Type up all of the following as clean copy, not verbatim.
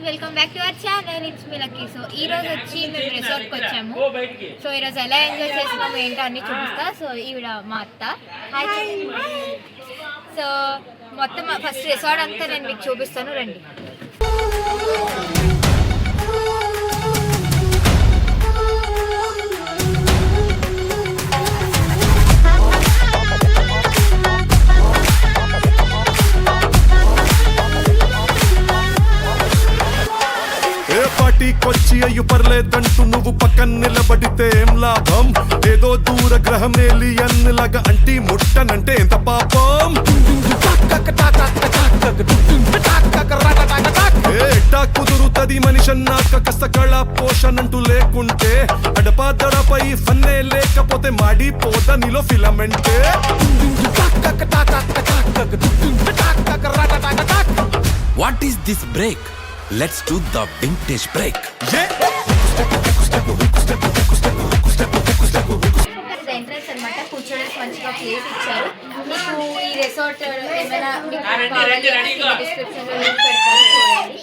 Welcome back to our channel. It's me lucky. So ఈ రోజు వచ్చి మేము రిసార్ట్కి వచ్చాము. సో ఈరోజు ఎలా ఎంజాయ్ చేసినాము ఏంటో అన్ని చూపిస్తా. సో ఈవిడ మా అత్త. సో మొత్తం ఫస్ట్ రిసార్ట్ అంతా నేను మీకు చూపిస్తాను, రండి. కొచ్చి అయ్యు పర్లేదంటూ నువ్వు పక్కన నిలబడితే ఏం లాభం? ఏదో దూర గ్రహం ఏలియన్ లాగా అంటి ముట్టనంటే ఎంత పాపం? ఎట్టా కుదురుతది మనిషన్నాక కష్ట కళ పోషణంటూ లేకుంటే అడపాదడపై ఫన్నే లేకపోతే మాడిపోద నీలో ఫిలమెంటే. What is this break? Let's do the vintage break. Entrance అన్నమాట, కూర్చోడానికి మంచిగా ప్లేస్ ఇచ్చారు. మీకు ఈ రిసార్ట్ ఏమైనా డిస్క్రిప్షన్ లో లింక్ పెడతాను, చూడండి.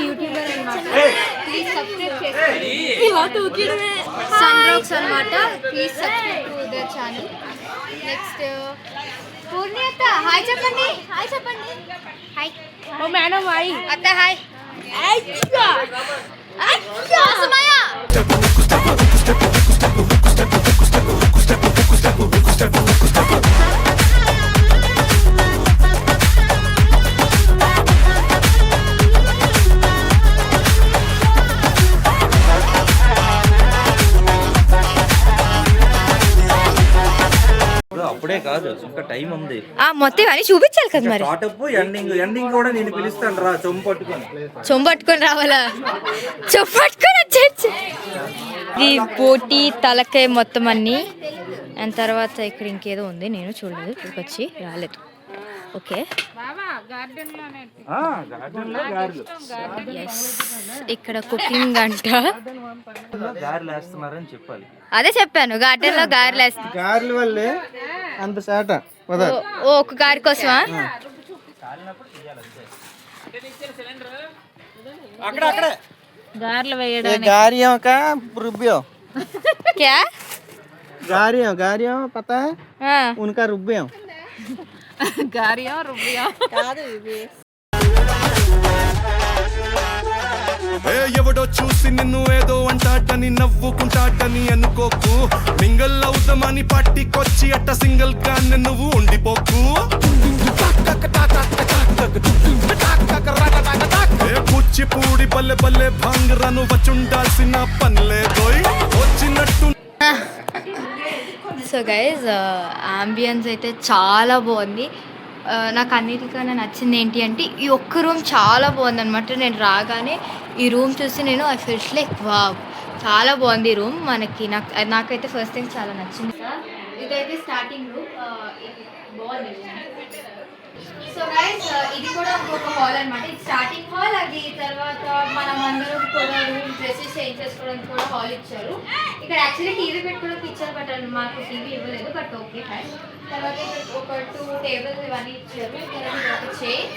యూట్యూబర్ అనమాట, ప్లీజ్ సబ్స్క్రైబ్ చేసుకోండి. సన్రాక్స్ అనమాట, please subscribe to the channel. Next Purni అత్త, హాయ్ చెప్పండి. హాయ్ చెప్పండి. హాయ్ ఓ మేడం. హాయ్ అత్త. హాయ్ అప్పుడే కాదు, ఇంకా టైం ఉంది. మొత్తం అని చూపించాలి కదా మరి. స్టార్ట్అప్ ఎండింగ్ కూడా నేను పిలుస్తాను రా. చొమ్ము పట్టుకొని రావాలా? చొమ్ము పట్టుకొని వచ్చేసి ఈ పోటీ తలకాయ మొత్తం అన్ని. అండ్ తర్వాత ఇక్కడ ఇంకేదో ఉంది, నేను చూడలేదు, ఇక్కడికి వచ్చి రాలేదు. ఓకే, ఇక్కడ కుకింగ్ అంట. గారెలు వేస్తున్నారని చెప్పాలి. అదే చెప్పాను, గార్డెన్ లో గారెలు వేస్తారు. గారెల వల్లే అంత శాట. ఒక గారి కోసమా? గారెలు వేయడానికి गारियों का रुब्बियो क्या? गारियों पता है? उनका रुब्बियो గారియో రుబ్బియో కాదు ఇది. ఎవడో చూసి నిన్ను ఏదో అంటాటని నవ్వుకుంటాటని అనుకోకు. మింగల్ అవుదామని పట్టికొచ్చి అట్ట సింగిల్ గా నువ్వు ఉండిపోకు. కూచిపూడి బల్లె బల్లె భాంగరాను వచ్చుండాల్సిన పనిలేదోయ్ వచ్చినట్టు. సో గైజ్, అంబియన్స్ అయితే చాలా బాగుంది. నాకు అన్నిటికన్నా నచ్చింది ఏంటి అంటే ఈ ఒక్క రూమ్ చాలా బాగుంది అనమాట. నేను రాగానే ఈ రూమ్ చూసి నేను ఐ ఫెల్ట్ లైక్ వావ్, చాలా బాగుంది ఈ రూమ్. నాకైతే ఫస్ట్ థింగ్ చాలా నచ్చింది. ఇదైతే స్టార్టింగ్ రూమ్, బాగుంది. సో గైస్, ఇది కూడా ఇంకొక హాల్ అనమాట. ఇది స్టార్టింగ్ హాల్. అది తర్వాత మనం అందరం కూడా రూమ్ డ్రెస్సెస్ చేంజ్ చేసుకోవడానికి కూడా హాల్ ఇచ్చారు. ఇక్కడ యాక్చువల్లీ టీవీ పెట్టుకోవడానికి ఇచ్చారు, బట్ మాకు టీవీ ఇవ్వలేదు, బట్ ఓకే ఫైన్. తర్వాత ఇక్కడ ఒక 2 టేబుల్స్ ఇవన్నీ ఇచ్చారు. తర్వాత ఒక చైర్.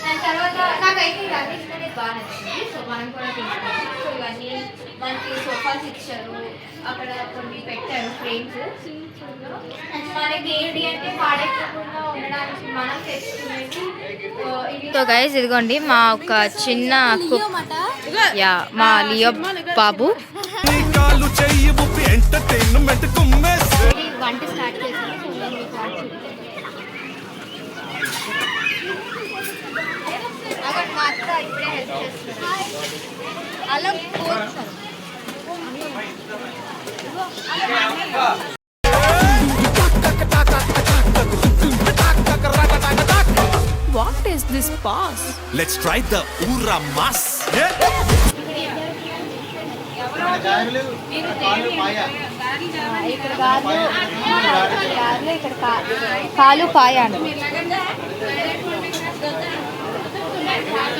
అండ్ తర్వాత నాకైతే ఇది అన్నిటికనే బాగా నచ్చింది. సో మనం కూడా తీసుకుంటాం. సో ఇవన్నీ మనకి సోఫాస్ ఇచ్చారు, అక్కడ కొన్ని పెట్టారు ఫ్రేమ్స్. మనకి ఏంటి అంటే పాడైపోకుండా ఉండడానికి మనం తెచ్చుకునేది. సో గైస్, ఇదిగోండి మా ఒక చిన్న మా లియో బాబు వంట స్టార్ట్ చేశాను. మా అక్క ఇప్పుడే హెల్ప్ చేస్తుంది. అలా What is this pass? Let's try the Ura Mas. గారెలు, పాలు, పాయ. ఇక్కడ గారెలు ఇక్కడ కాలు పాయ అండి.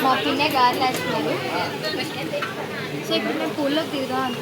మా పిన్నే గారెలు వేస్తున్నారు. సో ఇప్పుడు నేను పూల్లో తిరుగుదాం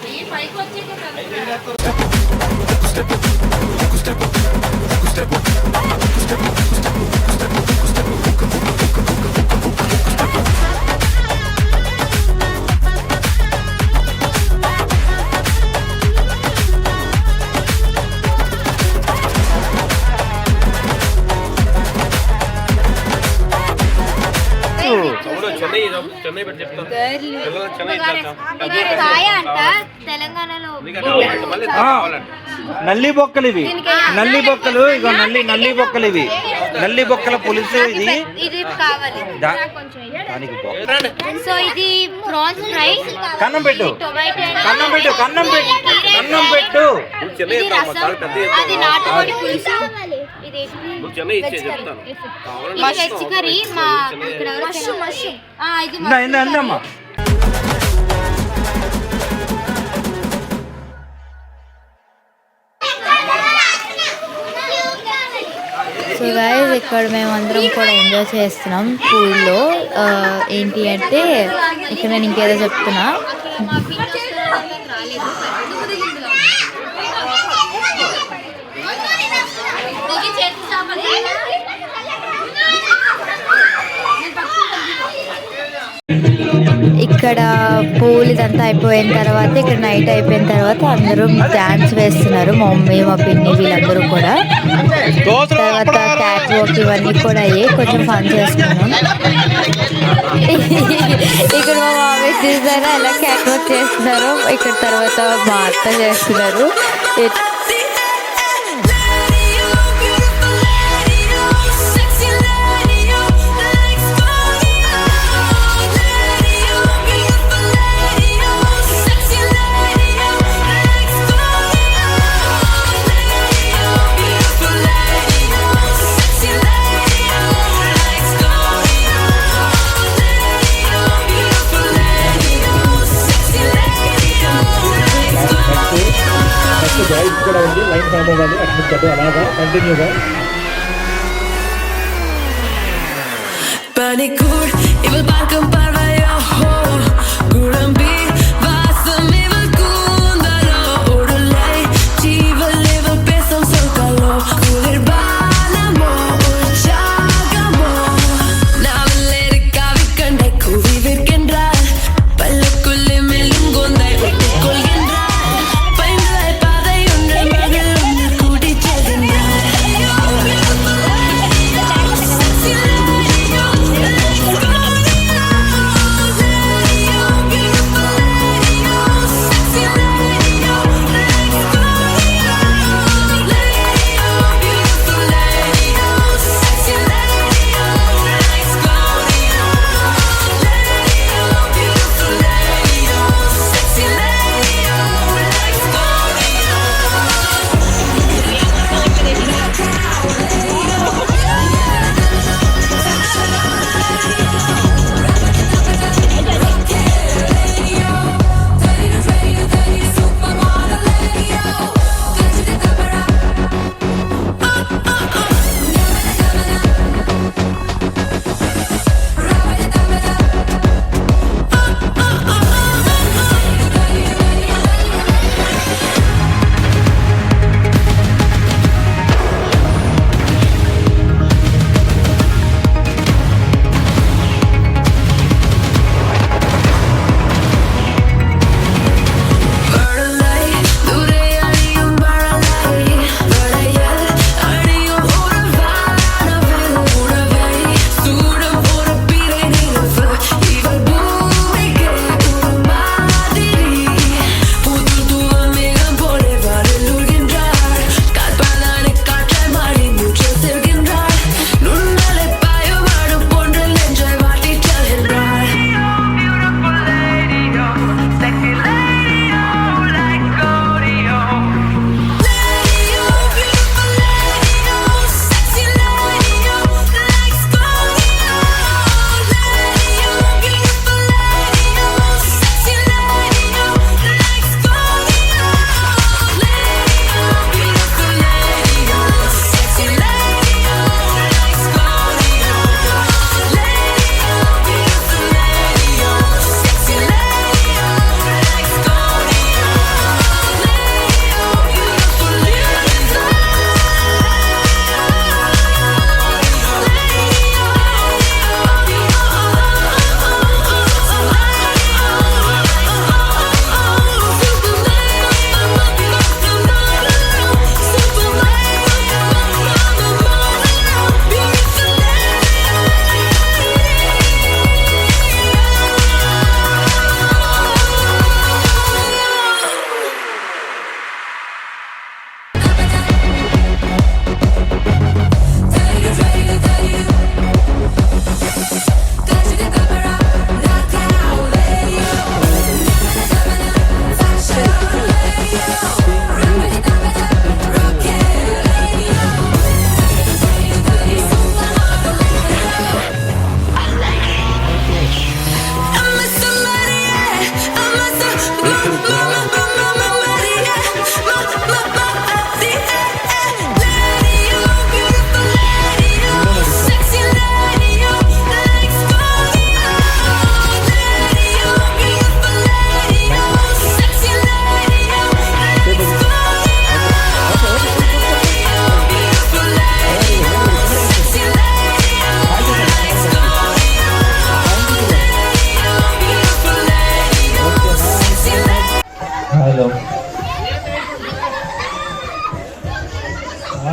కాయ అంట తెలంగాణలో. నల్లి బొక్కలు ఇవి, నల్లి బొక్కలు. ఇగో నల్లి బొక్కలు ఇవి, నల్లి బొక్కల పులుసు ఇది. ఇది కావాలి. సో ఇది ప్రాన్స్ ఫ్రై. కన్నం పెట్టు, కన్నం పెట్టు, కన్నం పెట్టు, కన్నం పెట్టు. ఇది రసం, అది నాటుకోడి పులుసు. ఇది వెజ్ కర్రీ. మా ఇక్కడ ఇది అందమ్మా. సో గైస్ ఇక్కడ మేమందరం కూడా ఎంజాయ్ చేస్తున్నాం పూల్లో. ఏంటి అంటే ఇక్కడ నేను ఇంకేదో చెప్తున్నా. ఇక్కడ పూల్ ఇదంతా అయిపోయిన తర్వాత, ఇక్కడ నైట్ అయిపోయిన తర్వాత అందరూ డాన్స్ వేస్తున్నారు. మా మమ్మీ, మా పిన్ని వీళ్ళందరూ కూడా. తర్వాత క్యాట్ వాక్ ఇవన్నీ కూడా అయ్యాయి. కొంచెం ఫన్ చేసుకున్నాం. ఇక్కడ మా మామయ్య చూసారా ఎలా క్యాట్ వాక్ చేస్తున్నారు. ఇక్కడ తర్వాత మా అత్త చేస్తున్నారు. కూడా ఉంది, లైన్ ఫామ్ అవ్వాలి. అట్లా అలాగా కంటిన్యూగా.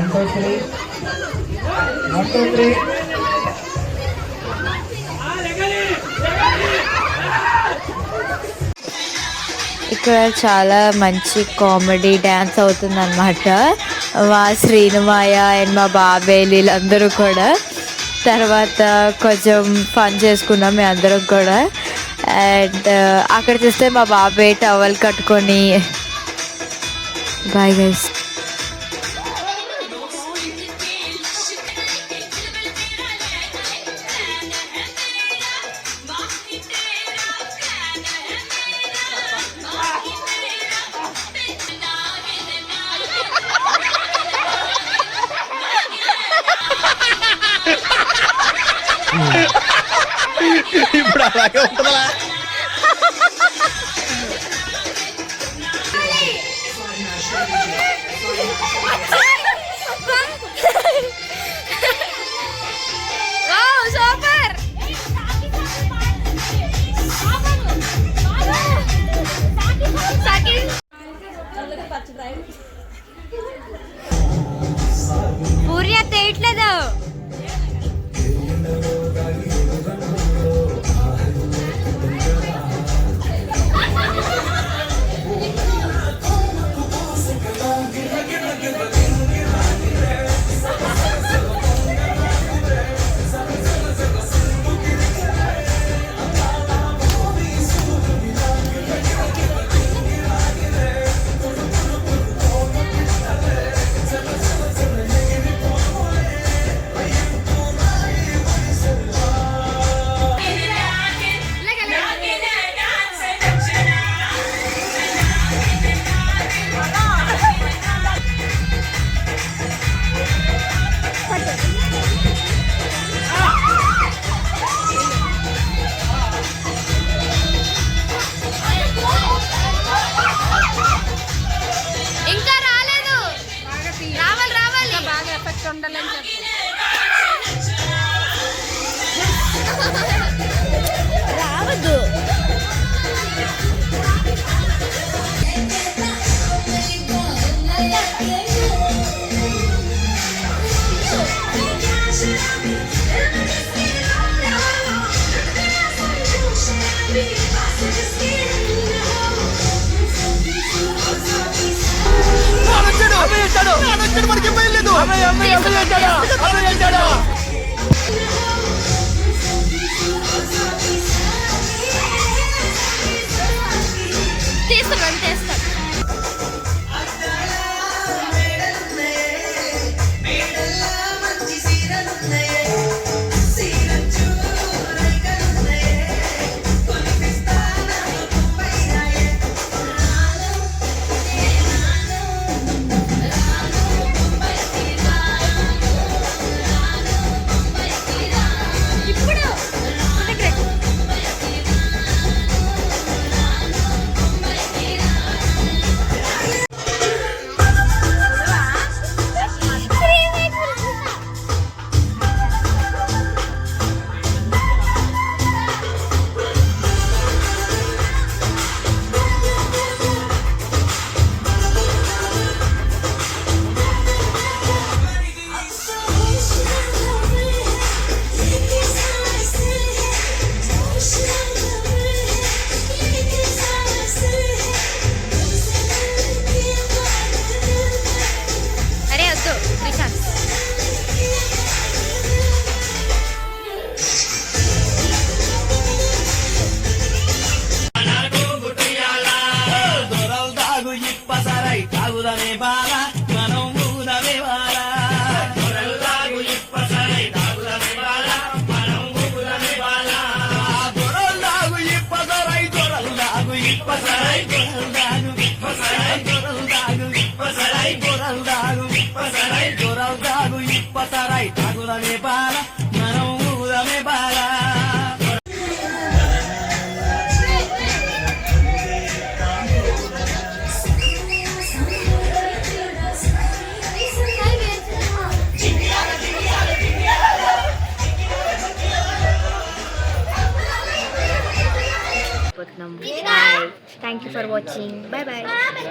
1 2 3 1 2 3 ఇక్కడ చాలా మంచి కామెడీ డ్యాన్స్ అవుతుంది అనమాట. మా శ్రీనుమాయ అండ్ మా బాబాయ్ వీళ్ళందరూ కూడా. తర్వాత కొంచెం ఫన్ చేసుకున్నాం మేము అందరం కూడా. అండ్ అక్కడ చూస్తే మా బాబాయ్ టవల్ కట్టుకొని బాయ్ గైస్. ఇప్పుడు అలాగే ఉంటుందా? పూర్య తేయట్లేదు. ఇంకా రాలేదు. రావాలి బాగా ఎఫెక్ట్ ఉండాలని చెప్పి రావద్దు. తీస్తాను. Thank you for watching. Bye bye.